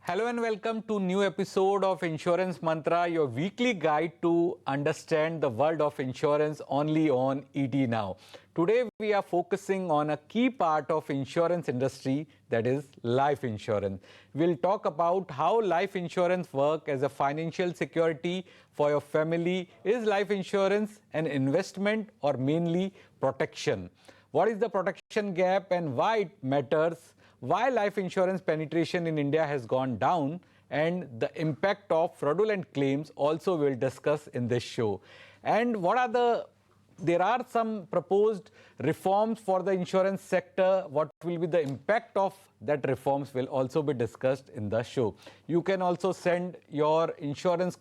Hello and welcome to new episode of Insurance Mantra, your weekly guide to understand the world of insurance only on ET Now. Today we are focusing on a key part of insurance industry, that is life insurance. We'll talk about how life insurance work as a financial security for your family. Is life insurance an investment or mainly protection? What is the protection gap and why it matters? Why life insurance penetration in India has gone down, and the impact of fraudulent claims also we'll discuss in this show. And there are some proposed reforms for the insurance sector. What will be the impact of that reforms will also be discussed in the show. You can also send your insurance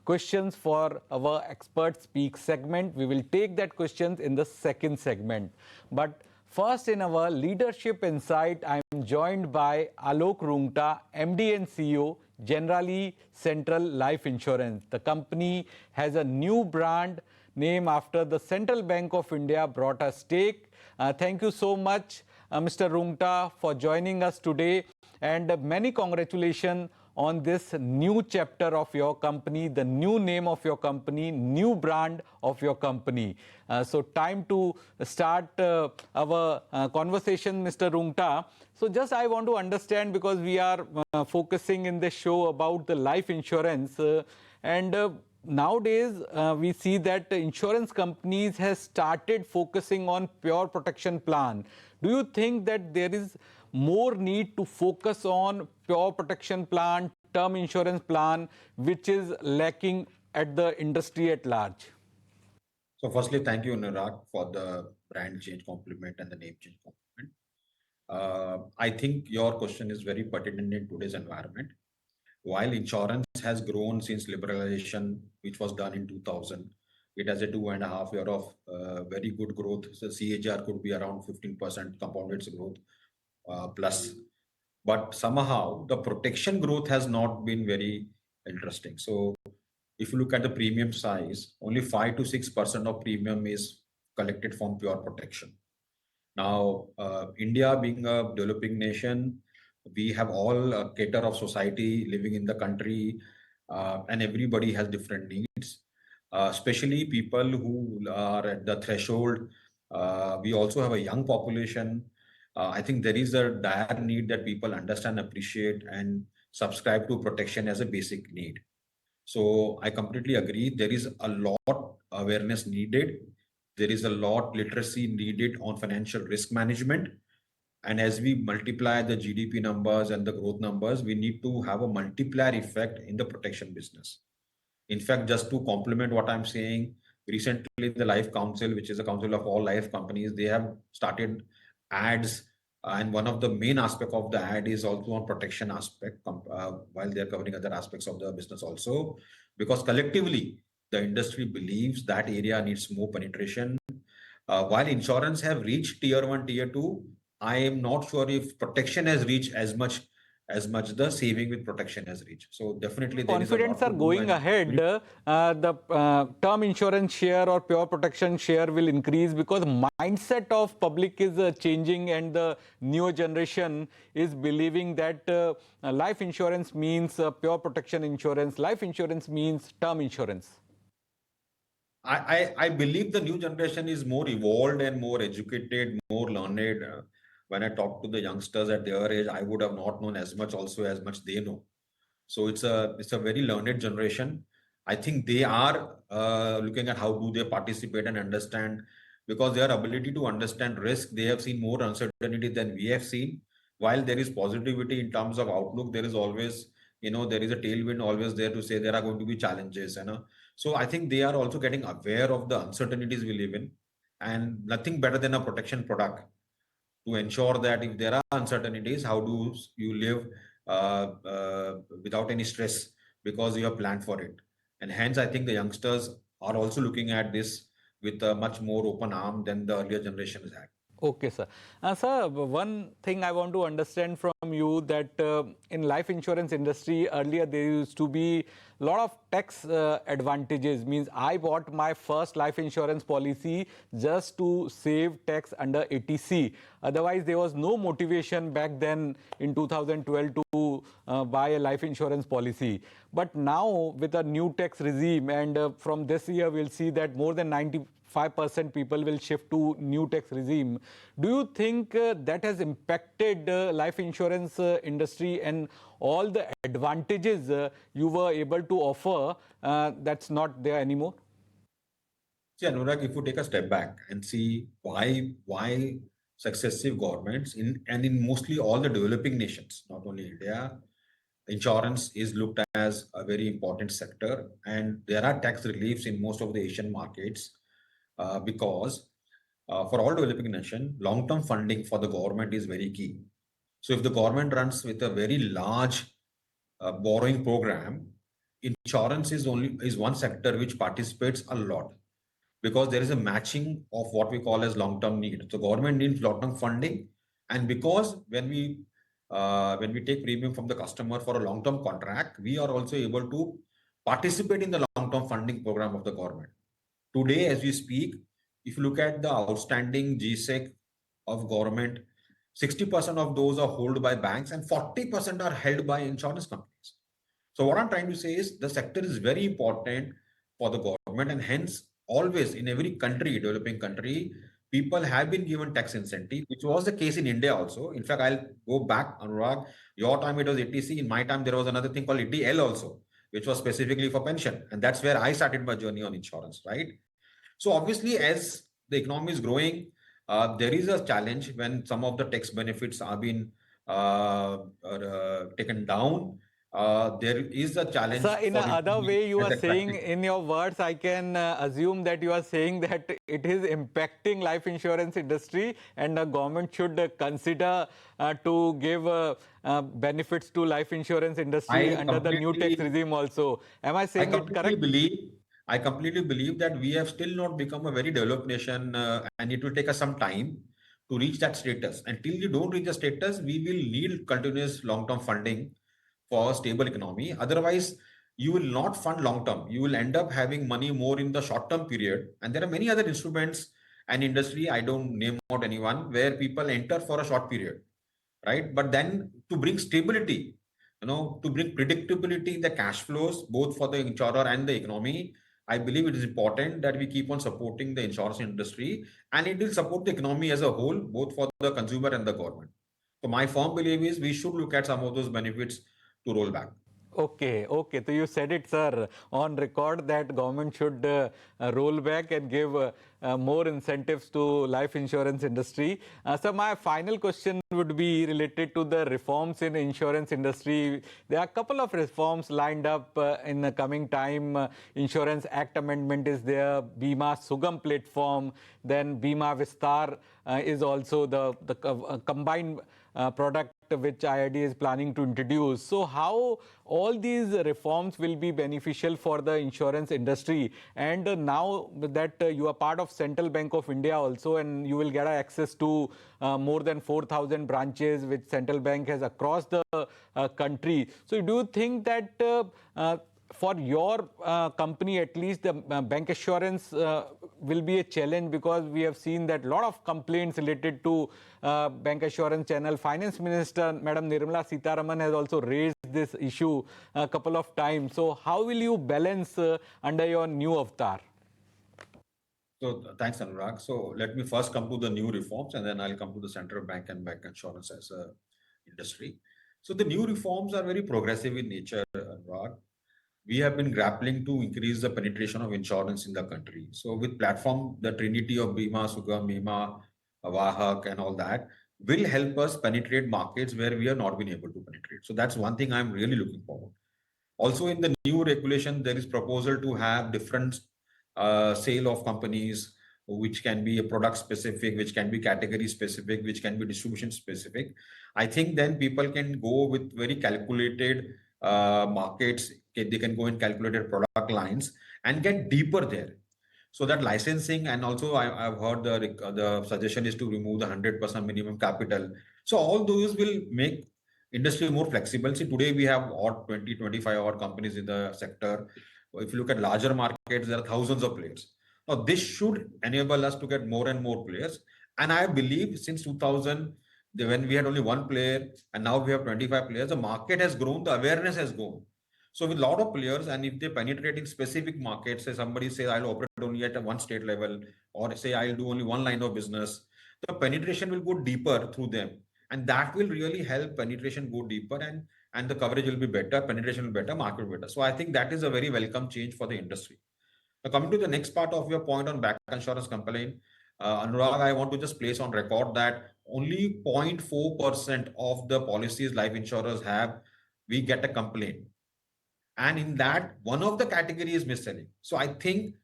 questions for our expert speak segment. We will take that questions in the second segment. But first, in our leadership insight, I am joined by Alok Rungta, MD and CEO, Generali Central Life Insurance. The company has a new brand name after the Central Bank of India brought a stake. Thank you so much, Mr. Rungta, for joining us today, and many congratulations on this new chapter of your company, the new name of your company, new brand of your company. So time to start our conversation, Mr. Rungta. So just I want to understand, because we are focusing in this show about the life insurance, nowadays we see that insurance companies has started focusing on pure protection plan. Do you think that there is more need to focus on pure protection plan, term insurance plan, which is lacking at the industry at large? So firstly, thank you, Anurag, for the brand change compliment and the name change compliment. I think your question is very pertinent in today's environment. While insurance has grown since liberalization, which was done in 2000, it has a 2.5 year of very good growth. So CAGR could be around 15% compounded growth plus. But somehow the protection growth has not been very interesting. So if you look at the premium size, only 5 to 6% of premium is collected from pure protection. Now, India being a developing nation, we have all a cater of society living in the country, and everybody has different needs, especially people who are at the threshold. We also have a young population. I think there is a dire need that people understand, appreciate, and subscribe to protection as a basic need. So I completely agree. There is a lot awareness needed. There is a lot literacy needed on financial risk management. And as we multiply the GDP numbers and the growth numbers, we need to have a multiplier effect in the protection business. In fact, just to complement what I'm saying, recently the Life Council, which is a council of all life companies, they have started ads, and one of the main aspect of the ad is also on protection aspect, while they're covering other aspects of the business also, because collectively the industry believes that area needs more penetration. While insurance have reached tier 1, tier 2, I am not sure if protection has reached as much the saving with protection has reached. So definitely there is a lot Confidence are to do, going ahead. The term insurance share or pure protection share will increase because mindset of public is changing, and the newer generation is believing that life insurance means pure protection insurance, life insurance means term insurance. I believe the new generation is more evolved and more educated, more learned. When I talk to the youngsters at their age, I would have not known as much also as much they know. So it's a very learned generation. I think they are looking at how do they participate and understand, because their ability to understand risk, they have seen more uncertainty than we have seen. While there is positivity in terms of outlook, there is always, there is a tailwind always there to say there are going to be challenges. So I think they are also getting aware of the uncertainties we live in, and nothing better than a protection product to ensure that if there are uncertainties, how do you live without any stress, because you have planned for it. And hence, I think the youngsters are also looking at this with a much more open arm than the earlier generations had. Okay, sir. Sir, one thing I want to understand from you, that in life insurance industry earlier there used to be a lot of tax advantages. Means I bought my first life insurance policy just to save tax under 80C. Otherwise, there was no motivation back then in 2012 to buy a life insurance policy. But now with a new tax regime, and from this year we'll see that more than 95% people will shift to new tax regime. Do you think that has impacted life insurance industry, and all the advantages you were able to offer, that's not there anymore? See, Anurag, if you take a step back and see why successive governments in mostly all the developing nations, not only India, insurance is looked as a very important sector, and there are tax reliefs in most of the Asian markets because for all developing nation, long-term funding for the government is very key. So if the government runs with a very large borrowing program, insurance is one sector which participates a lot because there is a matching of what we call as long-term need. So government needs long-term funding, and because when we take premium from the customer for a long-term contract, we are also able to participate in the long-term funding program of the government. Today, as we speak, if you look at the outstanding GSEC of government, 60% of those are held by banks and 40% are held by insurance companies. So what I'm trying to say is the sector is very important for the government, and hence always in every country, developing country, people have been given tax incentive, which was the case in India also. In fact, I'll go back, Anurag. Your time it was 80C. In my time, there was another thing called 80L also, which was specifically for pension. And that's where I started my journey on insurance, right? So obviously, as the economy is growing, there is a challenge when some of the tax benefits are being taken down. There is a So, challenge in for another improving way, you as are a saying, practice. in your words, I can assume that you are saying that it is impacting life insurance industry, and the government should consider to give benefits to life insurance industry I under the new tax completely regime also. Am I I saying it completely correct? believe I completely believe that we have still not become a very developed nation, and it will take us some time to reach that status. Until you don't reach the status, we will need continuous long-term funding for a stable economy. Otherwise, you will not fund long term. You will end up having money more in the short-term period. And there are many other instruments and industry, I don't name out anyone, where people enter for a short period, right? But then to bring stability, to bring predictability in the cash flows, both for the insurer and the economy, I believe it is important that we keep on supporting the insurance industry, and it will support the economy as a whole, both for the consumer and the government. So my firm belief is we should look at some of those benefits to roll back. Okay, okay. So you said it, sir, on record that government should roll back and give more incentives to life insurance industry. So my final question would be related to the reforms in insurance industry. There are a couple of reforms lined up in the coming time. Insurance Act amendment is there, Bima Sugam platform, then Bima Vistar is also the combined product which IRD is planning to introduce. So how all these reforms will be beneficial for the insurance industry? And now that you are part of Central Bank of India also, and you will get access to more than 4,000 branches which Central Bank has across the country. So do you think that for your company, at least, the bank assurance will be a challenge, because we have seen that a lot of complaints related to bank assurance channel. Finance Minister, Madam Nirmala Sitharaman, has also raised this issue a couple of times. So how will you balance under your new avatar? So thanks, Anurag. So let me first come to the new reforms, and then I'll come to the central bank and bank insurance as a industry. So the new reforms are very progressive in nature, Anurag. We have been grappling to increase the penetration of insurance in the country. So with platform, the trinity of Bima, Sugam, Bima, Vahak, and all that will help us penetrate markets where we have not been able to penetrate. So that's one thing I'm really looking forward. Also, in the new regulation, there is proposal to have different sale of companies, which can be a product specific, which can be category specific, which can be distribution specific. I think then people can go with very calculated markets. They can go in calculated product lines and get deeper there. So that licensing, and also I've heard the suggestion is to remove the 100% minimum capital. So all those will make industry more flexible. See, today we have odd 20, 25 odd companies in the sector. If you look at larger markets, there are thousands of players. Now, this should enable us to get more and more players. And I believe since 2000, when we had only one player and now we have 25 players, the market has grown, the awareness has grown. So with a lot of players, and if they penetrate in specific markets, say somebody say I'll operate only at a one state level, or say I'll do only one line of business, the penetration will go deeper through them, and that will really help penetration go deeper, and the coverage will be better, penetration will be better, market will be better. So I think that is a very welcome change for the industry. Now, coming to the next part of your point on back insurance complaint, Anurag, I want to just place on record that only 0.4% of the policies life insurers have, we get a complaint. And in that, one of the category is mis-selling. So I think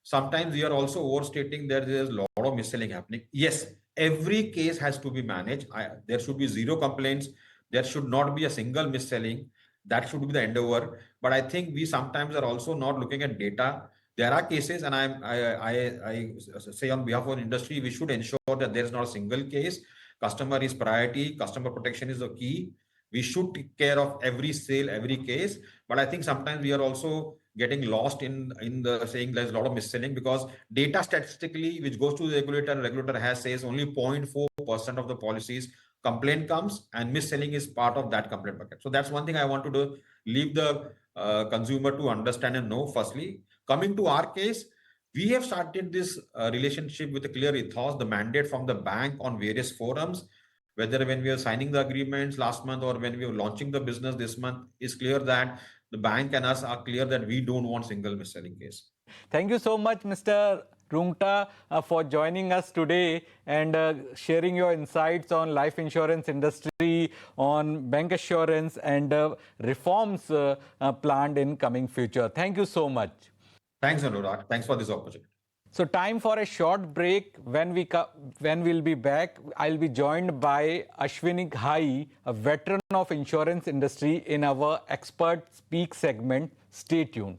sometimes we are also overstating that there's a lot of mis-selling happening. Yes, every case has to be managed. There should be zero complaints. There should not be a single mis-selling. That should be the endeavor. But I think we sometimes are also not looking at data. There are cases, and I say on behalf of the industry, we should ensure that there is not a single case. Customer is priority. Customer protection is the key. We should take care of every sale, every case. But I think sometimes we are also getting lost in the saying there's a lot of mis-selling, because data statistically, which goes to the regulator, and regulator has says only 0.4% of the policies complaint comes, and mis-selling is part of that complaint bucket. So that's one thing I want to do, leave the consumer to understand and know. Firstly, coming to our case, we have started this relationship with a clear ethos, the mandate from the bank on various forums, whether when we are signing the agreements last month or when we are launching the business this month, is clear that the bank and us are clear that we don't want single mis-selling case. Thank you so much, Mr. Rungta, for joining us today and sharing your insights on life insurance industry, on bank assurance and reforms planned in coming future. Thank you so much. Thanks, Anurag. Thanks for this opportunity. So time for a short break. When we'll be back, I'll be joined by Ashwini Ghai, a veteran of insurance industry, in our Expert Speak segment. Stay tuned.